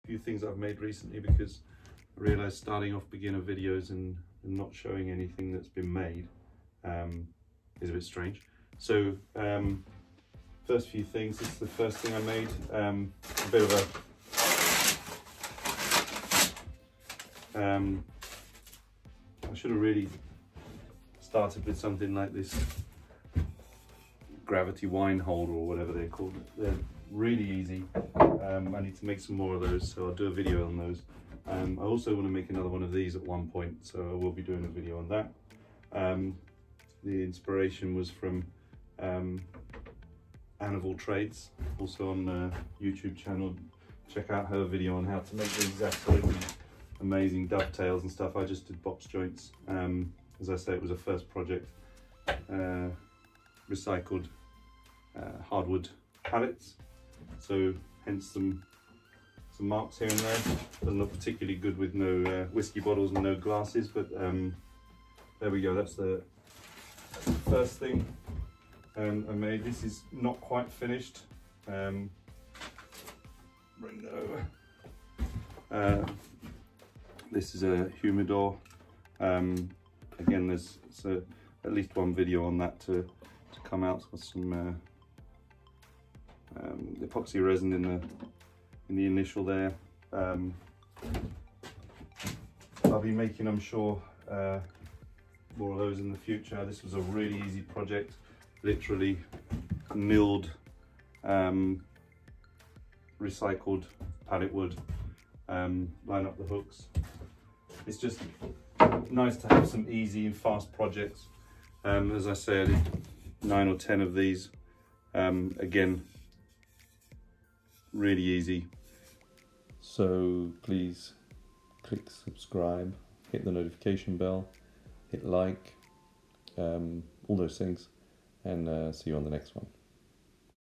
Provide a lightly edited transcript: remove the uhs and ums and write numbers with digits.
few things I've made recently, because I realized starting off beginner videos and not showing anything that's been made is a bit strange. So first few things, this is the first thing I made, a bit of a I should have really started with something like this gravity wine holder or whatever they're called. They're really easy. I need to make some more of those, so I'll do a video on those. I also want to make another one of these at one point, so I will be doing a video on that. The inspiration was from Anna Trades, also on the YouTube channel. Check out her video on how to make these absolutely amazing dovetails and stuff. I just did box joints. As I say, it was a first project. Recycled hardwood pallets, so hence some marks here and there. Doesn't look particularly good with no whiskey bottles and no glasses, but there we go. That's the first thing I made. This is not quite finished. Bring it over. This is a humidor. Again, there's at least one video on that to come out. It's got some epoxy resin in the initial there. I'll be making, I'm sure, more of those in the future. This was a really easy project. Literally milled recycled pallet wood, line up the hooks. It's just nice to have some easy and fast projects. As I say, I did 9 or 10 of these. Again, really easy. So please click subscribe, hit the notification bell, hit like, all those things, and see you on the next one.